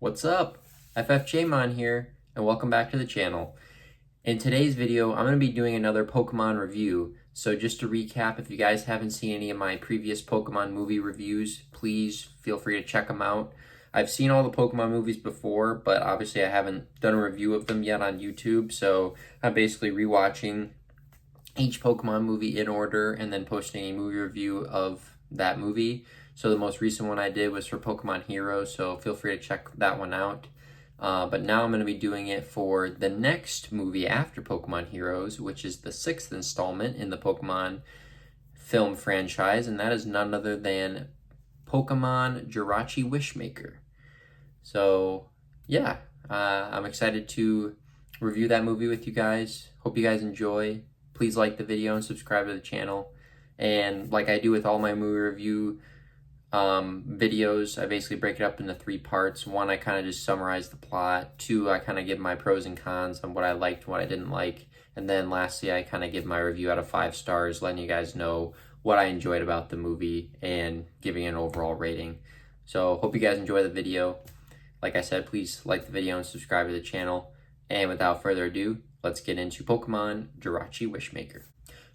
What's up? FFJmon here, and welcome back to the channel. In today's video, I'm going to be doing another Pokemon review. So just to recap, if you guys haven't seen any of my previous Pokemon movie reviews, please feel free to check them out. I've seen all the Pokemon movies before, but obviously I haven't done a review of them yet on YouTube, so I'm basically rewatching each Pokemon movie in order and then posting a movie review of that movie. So the most recent one I did was for Pokemon Heroes, so feel free to check that one out. But now I'm going to be doing it for the next movie after Pokemon Heroes, which is the 6th installment in the Pokemon film franchise, and that is none other than Pokemon Jirachi Wish Maker. So yeah, I'm excited to review that movie with you guys. Hope you guys enjoy. Please like the video and subscribe to the channel. And like I do with all my movie review videos, I basically break it up into 3 parts. 1, I kind of just summarize the plot. 2, I kind of give my pros and cons on what I liked, what I didn't like. And then lastly, I kind of give my review out of 5 stars, letting you guys know what I enjoyed about the movie and giving it an overall rating. So hope you guys enjoy the video. Like I said, please like the video and subscribe to the channel. And without further ado, let's get into Pokemon Jirachi Wish Maker.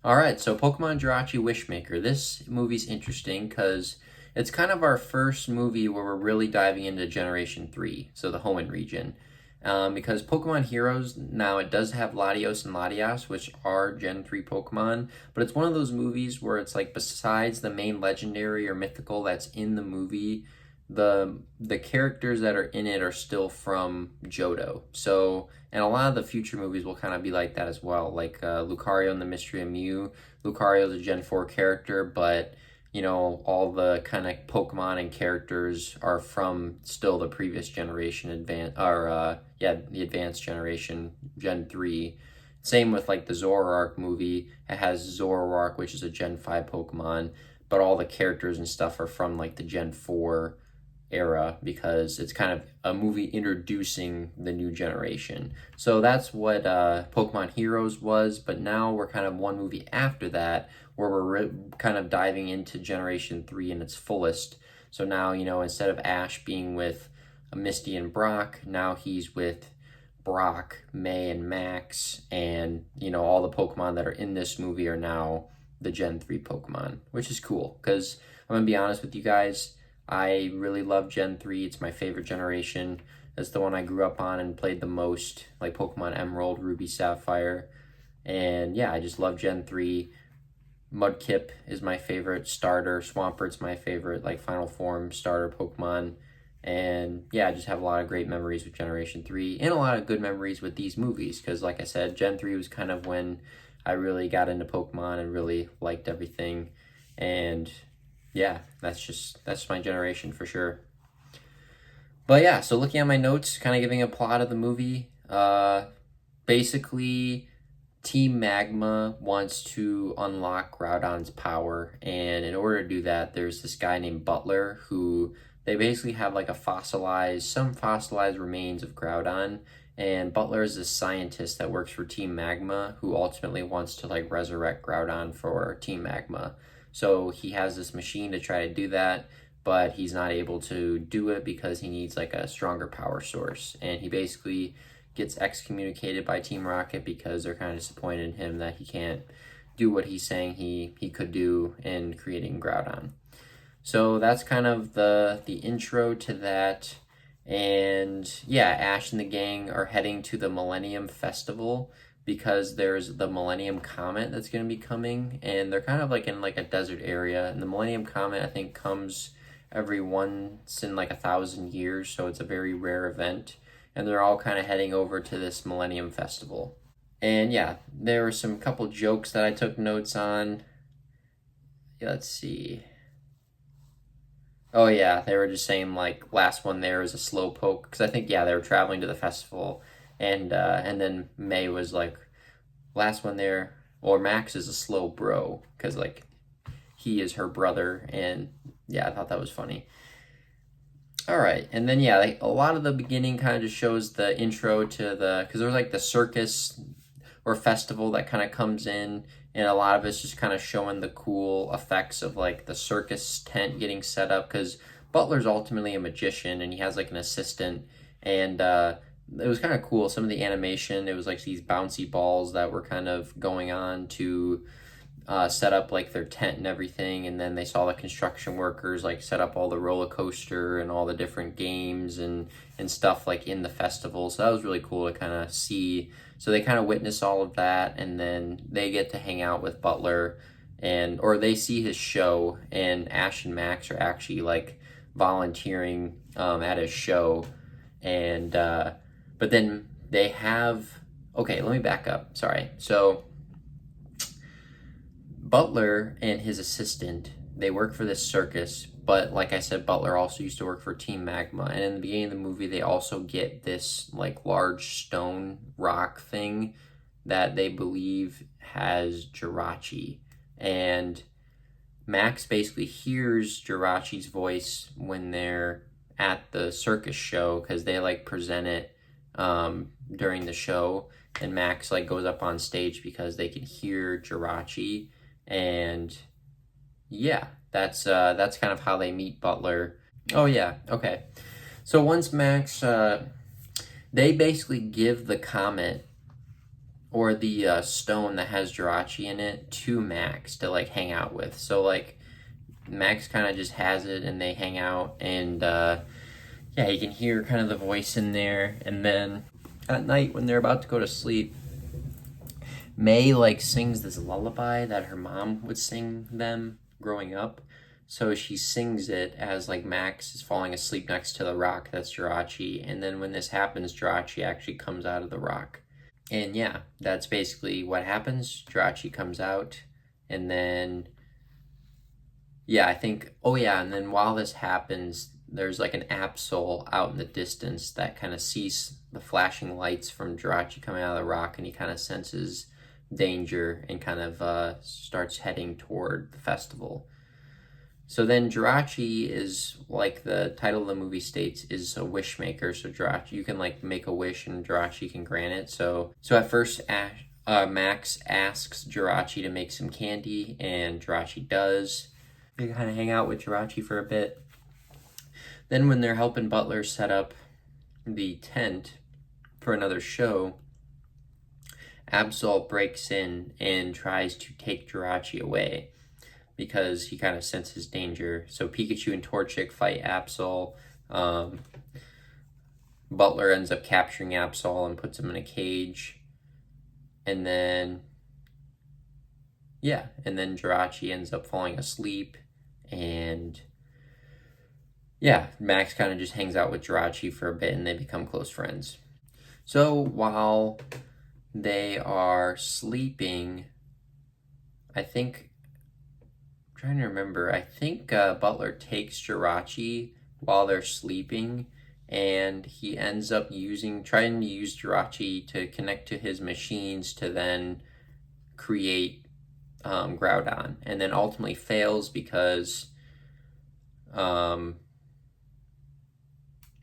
Alright, so Pokemon Jirachi Wish Maker. This movie's interesting because it's kind of our first movie where we're really diving into Generation 3, so the Hoenn region. Because Pokemon Heroes, now it does have Latios and Latias, which are Gen 3 Pokemon, but it's one of those movies where it's like besides the main legendary or mythical that's in the movie, the characters that are in it are still from Johto. So, and a lot of the future movies will kind of be like that as well, like Lucario and the Mystery of Mew. Lucario is a Gen 4 character, but you know, all the kind of Pokemon and characters are from still the previous generation, the advanced generation, Gen 3. Same with like the Zoroark movie. It has Zoroark, which is a Gen 5 Pokemon, but all the characters and stuff are from like the Gen 4 era because it's kind of a movie introducing the new generation. So that's what Pokemon Heroes was, but now we're kind of one movie after that where we're kind of diving into Generation 3 in its fullest. So now, you know, instead of Ash being with Misty and Brock, now he's with Brock, May, and Max, and, you know, all the Pokemon that are in this movie are now the Gen 3 Pokemon, which is cool, because I'm going to be honest with you guys, I really love Gen 3. It's my favorite generation. It's the one I grew up on and played the most, like Pokemon Emerald, Ruby, Sapphire. And yeah, I just love Gen 3. Mudkip is my favorite starter. Swampert's my favorite, like, final form starter Pokemon. And yeah, I just have a lot of great memories with Generation 3 and a lot of good memories with these movies. Because like I said, Gen 3 was kind of when I really got into Pokemon and really liked everything. And yeah, that's my generation for sure. But yeah, so looking at my notes, kind of giving a plot of the movie. Basically, Team Magma wants to unlock Groudon's power, and in order to do that, there's this guy named Butler who they basically have like some fossilized remains of Groudon, and Butler is a scientist that works for Team Magma who ultimately wants to like resurrect Groudon for Team Magma. So he has this machine to try to do that, but he's not able to do it because he needs like a stronger power source. And he basically gets excommunicated by Team Rocket because they're kind of disappointed in him that he can't do what he's saying he could do in creating Groudon. So that's kind of the intro to that. And yeah, Ash and the gang are heading to the Millennium Festival because there's the Millennium Comet that's going to be coming, and they're kind of like in like a desert area, and the Millennium Comet I think comes every once in like 1,000 years, so it's a very rare event, and they're all kind of heading over to this Millennium Festival. And yeah, there were some couple jokes that I took notes on. Let's see. Oh yeah, they were just saying like last one there is a slowpoke, because I think yeah they were traveling to the festival, and then May was like, last one there, or Max is a slow bro, because like he is her brother, and yeah, I thought that was funny. All right, and then yeah, like a lot of the beginning kind of just shows the intro to because there's like the circus or festival that kind of comes in, and a lot of it's just kind of showing the cool effects of like the circus tent getting set up, because Butler's ultimately a magician, and he has like an assistant, and it was kind of cool. Some of the animation, it was like these bouncy balls that were kind of going on to set up like their tent and everything, and then they saw the construction workers like set up all the roller coaster and all the different games and stuff like in the festival. So that was really cool to kind of see. So they kind of witness all of that, and then they get to hang out with Butler, or they see his show, and Ash and Max are actually like volunteering at his show, and but then they have, okay, let me back up, sorry. So Butler and his assistant, they work for this circus, but like I said, Butler also used to work for Team Magma, and in the beginning of the movie, they also get this like large stone rock thing that they believe has Jirachi, and Max basically hears Jirachi's voice when they're at the circus show, because they like present it during the show, and Max like goes up on stage because they can hear Jirachi. And yeah, that's kind of how they meet Butler. Oh yeah, okay. So once Max, they basically give the comet or the stone that has Jirachi in it to Max to like hang out with. So like Max kind of just has it, and they hang out, and yeah, you can hear kind of the voice in there. And then at night when they're about to go to sleep, May like sings this lullaby that her mom would sing them growing up. So she sings it as like Max is falling asleep next to the rock that's Jirachi, and then when this happens, Jirachi actually comes out of the rock. And yeah, that's basically what happens. Jirachi comes out, and then yeah, I think, oh yeah, and then while this happens, there's like an Absol out in the distance that kind of sees the flashing lights from Jirachi coming out of the rock, and he kind of senses danger and kind of starts heading toward the festival. So then Jirachi is, like the title of the movie states, is a wish maker. So Jirachi, you can like make a wish and Jirachi can grant it. So at first Max asks Jirachi to make some candy, and Jirachi does. They kind of hang out with Jirachi for a bit. Then when they're helping Butler set up the tent for another show, Absol breaks in and tries to take Jirachi away because he kind of senses danger. So Pikachu and Torchic fight Absol. Butler ends up capturing Absol and puts him in a cage. And then, yeah, and then Jirachi ends up falling asleep. And yeah, Max kind of just hangs out with Jirachi for a bit, and they become close friends. So while they are sleeping, I think, I'm trying to remember, I think Butler takes Jirachi while they're sleeping, and he ends up trying to use Jirachi to connect to his machines to then create Groudon, and then ultimately fails because the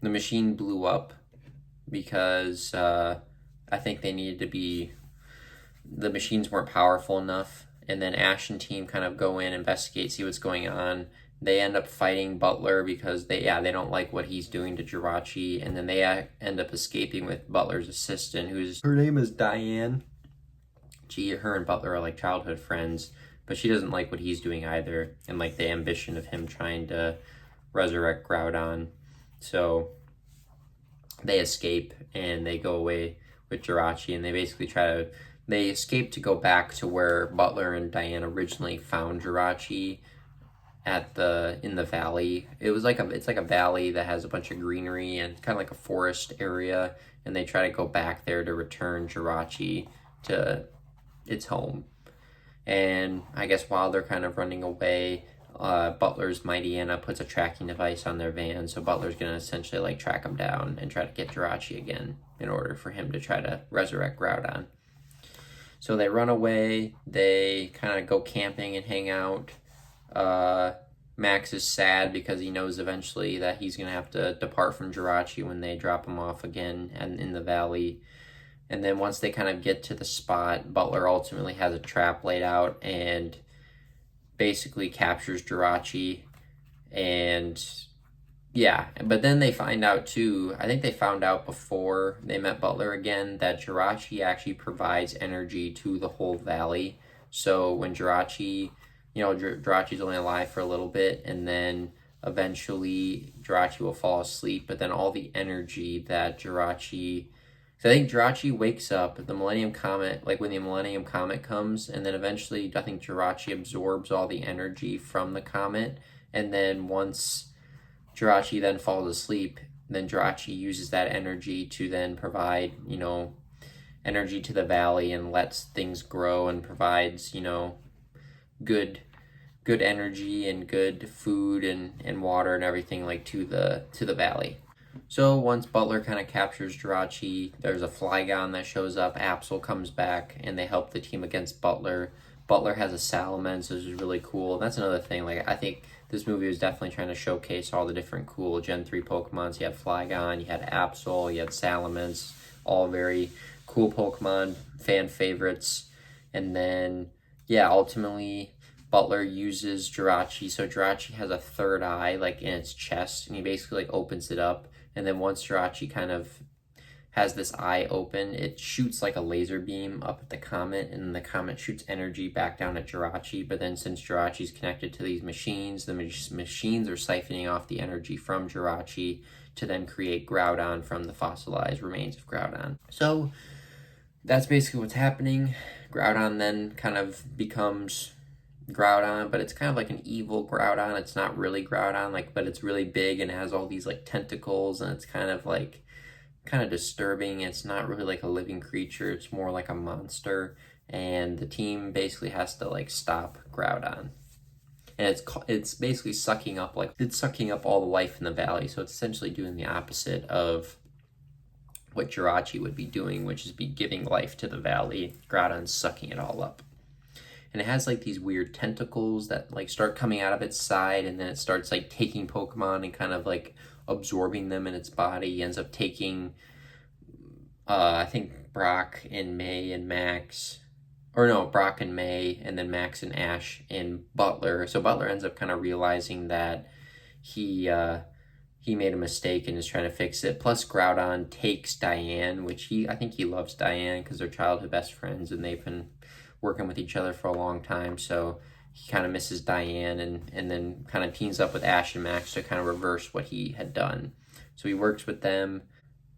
machine blew up because I think they needed to be, the machines weren't powerful enough. And then Ash and team kind of go in, investigate, see what's going on. They end up fighting Butler because they don't like what he's doing to Jirachi. And then they end up escaping with Butler's assistant, her name is Diane. Her and Butler are like childhood friends, but she doesn't like what he's doing either, and like the ambition of him trying to resurrect Groudon. So they escape and they go away with Jirachi, and they basically they escape to go back to where Butler and Diane originally found Jirachi in the valley. It's like a valley that has a bunch of greenery and kind of like a forest area, and they try to go back there to return Jirachi to its home. And I guess while they're kind of running away, Butler's Mighty Anna puts a tracking device on their van, so Butler's going to essentially like track him down and try to get Jirachi again in order for him to try to resurrect Groudon. So they run away, they kind of go camping and hang out. Max is sad because he knows eventually that he's going to have to depart from Jirachi when they drop him off again and in the valley. And then once they kind of get to the spot, Butler ultimately has a trap laid out and basically captures Jirachi, and Yeah, but then they find out too, I think they found out before they met Butler again, that Jirachi actually provides energy to the whole valley. So when Jirachi, Jirachi's only alive for a little bit, and then eventually Jirachi will fall asleep, but then all the energy that Jirachi, so I think Jirachi wakes up, the Millennium Comet, like when the Millennium Comet comes, and then eventually I think Jirachi absorbs all the energy from the comet, and then once Jirachi then falls asleep, then Jirachi uses that energy to then provide, energy to the valley and lets things grow and provides, good good energy and good food and water and everything like to the valley. So once Butler kind of captures Jirachi, there's a Flygon that shows up, Absol comes back, and they help the team against Butler. Butler has a Salamence, so this is really cool. That's another thing, like, I think this movie was definitely trying to showcase all the different cool Gen 3 Pokemons. You had Flygon, you had Absol, you had Salamence, all very cool Pokemon, fan favorites. And then, yeah, ultimately, Butler uses Jirachi, so Jirachi has a third eye, like, in its chest, and he basically, like, opens it up. And then once Jirachi kind of has this eye open, it shoots like a laser beam up at the comet, and the comet shoots energy back down at Jirachi. But then since Jirachi's connected to these machines, the machines are siphoning off the energy from Jirachi to then create Groudon from the fossilized remains of Groudon. So that's basically what's happening. Groudon then kind of becomes Groudon, but it's kind of like an evil Groudon. It's not really Groudon, like, but it's really big and it has all these like tentacles, and it's kind of disturbing. It's not really like a living creature, it's more like a monster, and the team basically has to like stop Groudon. And it's basically sucking up all the life in the valley, so it's essentially doing the opposite of what Jirachi would be doing, which is be giving life to the valley. Groudon's sucking it all up. And it has like these weird tentacles that like start coming out of its side, and then it starts like taking Pokemon and kind of like absorbing them in its body. He ends up taking I think Brock and May and Max, or no, Brock and May, and then Max and Ash and Butler. So Butler ends up kind of realizing that he made a mistake and is trying to fix it. Plus Groudon takes Diane, which I think he loves Diane because they're childhood best friends and they've been working with each other for a long time. So he kind of misses Diane and then kind of teams up with Ash and Max to kind of reverse what he had done. So he works with them.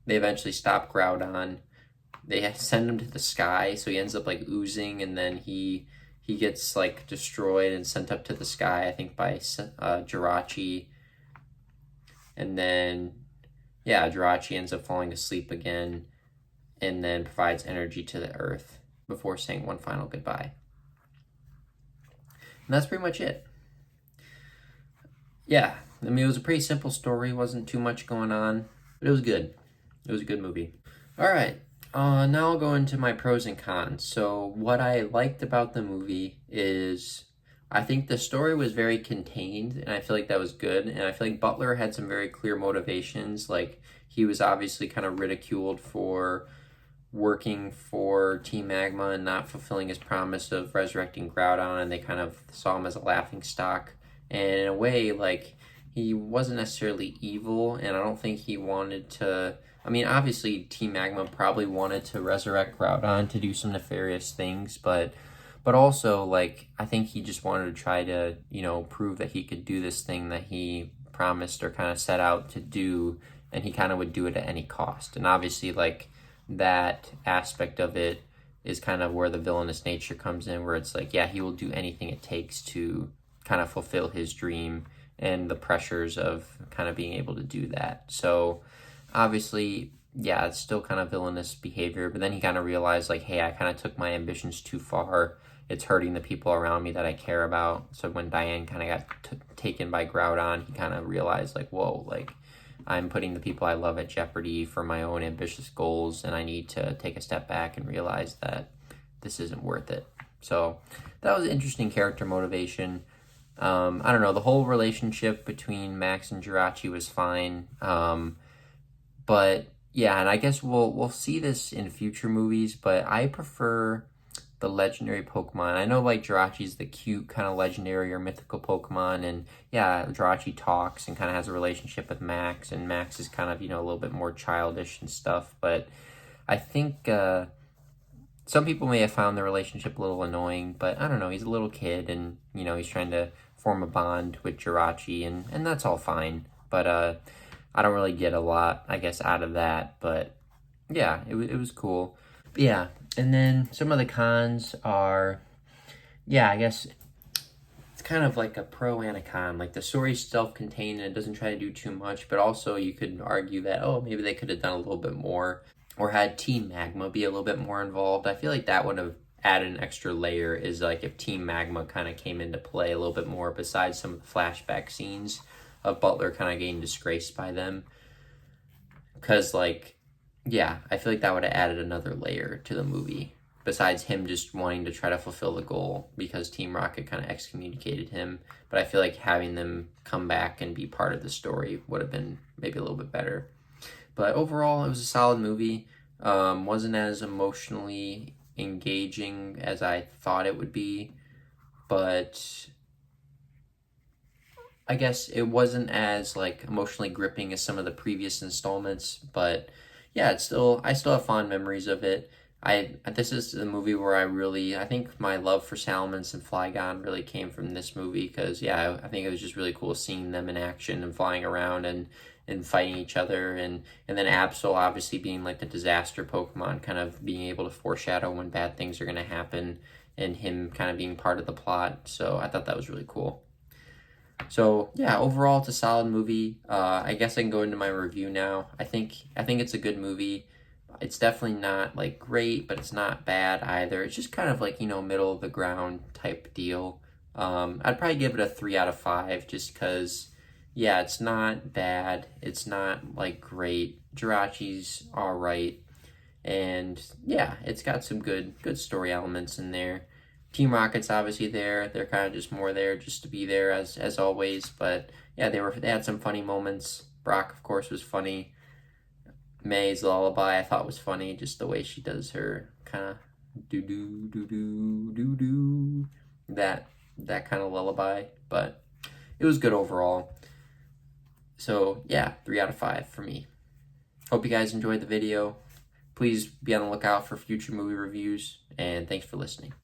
They eventually stop Groudon. They send him to the sky, so he ends up like oozing, and then he gets like destroyed and sent up to the sky, I think by Jirachi. And then, yeah, Jirachi ends up falling asleep again and then provides energy to the earth before saying one final goodbye. And that's pretty much it. Yeah, I mean, it was a pretty simple story. Wasn't too much going on, but it was good. It was a good movie. All right, now I'll go into my pros and cons. So what I liked about the movie is I think the story was very contained, and I feel like that was good. And I feel like Butler had some very clear motivations. Like, he was obviously kind of ridiculed for working for Team Magma and not fulfilling his promise of resurrecting Groudon, and they kind of saw him as a laughingstock. And in a way, like, he wasn't necessarily evil, and I don't think he wanted to... I mean, obviously, Team Magma probably wanted to resurrect Groudon to do some nefarious things, but also, like, I think he just wanted to try to, prove that he could do this thing that he promised or kind of set out to do, and he kind of would do it at any cost. And obviously, like, that aspect of it is kind of where the villainous nature comes in, where it's like, yeah, he will do anything it takes to kind of fulfill his dream and the pressures of kind of being able to do that. So obviously, yeah, it's still kind of villainous behavior, but then he kind of realized, like, hey, I kind of took my ambitions too far. It's hurting the people around me that I care about. So when Diane kind of got taken by Groudon, he kind of realized, like, whoa, like, I'm putting the people I love at jeopardy for my own ambitious goals, and I need to take a step back and realize that this isn't worth it. So that was an interesting character motivation. I don't know, the whole relationship between Max and Jirachi was fine. But yeah, and I guess we'll see this in future movies, but I prefer the legendary Pokemon. I know like Jirachi's the cute kind of legendary or mythical Pokemon, and yeah, Jirachi talks and kind of has a relationship with Max, and Max is kind of, you know, a little bit more childish and stuff, but I think some people may have found the relationship a little annoying, but I don't know, he's a little kid, and, you know, he's trying to form a bond with Jirachi, and that's all fine, but I don't really get a lot, I guess, out of that, but yeah, it was cool. But yeah, and then some of the cons are, yeah, I guess it's kind of like a pro and a con. Like the story's self-contained and it doesn't try to do too much, but also you could argue that, oh, maybe they could have done a little bit more or had Team Magma be a little bit more involved. I feel like that would have added an extra layer, is like if Team Magma kind of came into play a little bit more besides some of the flashback scenes of Butler kind of getting disgraced by them. Because, like, yeah, I feel like that would have added another layer to the movie, besides him just wanting to try to fulfill the goal because Team Rocket kind of excommunicated him. But I feel like having them come back and be part of the story would have been maybe a little bit better. But overall, it was a solid movie. Wasn't as emotionally engaging as I thought it would be, but I guess it wasn't as like emotionally gripping as some of the previous installments, but yeah, I still have fond memories of it. This is the movie where I think my love for Salamence and Flygon really came from this movie, because yeah, I think it was just really cool seeing them in action and flying around and fighting each other, and then Absol obviously being like the disaster Pokemon, kind of being able to foreshadow when bad things are going to happen, and him kind of being part of the plot. So I thought that was really cool. So yeah, overall it's a solid movie. I guess I can go into my review now. I think it's a good movie. It's definitely not like great, but it's not bad either. It's just kind of like, you know, middle of the ground type deal. I'd probably give it a 3 out of 5 just because, yeah, it's not bad. It's not like great. Jirachi's all right, and yeah, it's got some good story elements in there. Team Rocket's obviously there. They're kind of just more there just to be there as always. But yeah, they had some funny moments. Brock, of course, was funny. May's lullaby I thought was funny, just the way she does her kind of doo doo doo doo doo doo, that kind of lullaby. But it was good overall. So yeah, 3 out of 5 for me. Hope you guys enjoyed the video. Please be on the lookout for future movie reviews, and thanks for listening.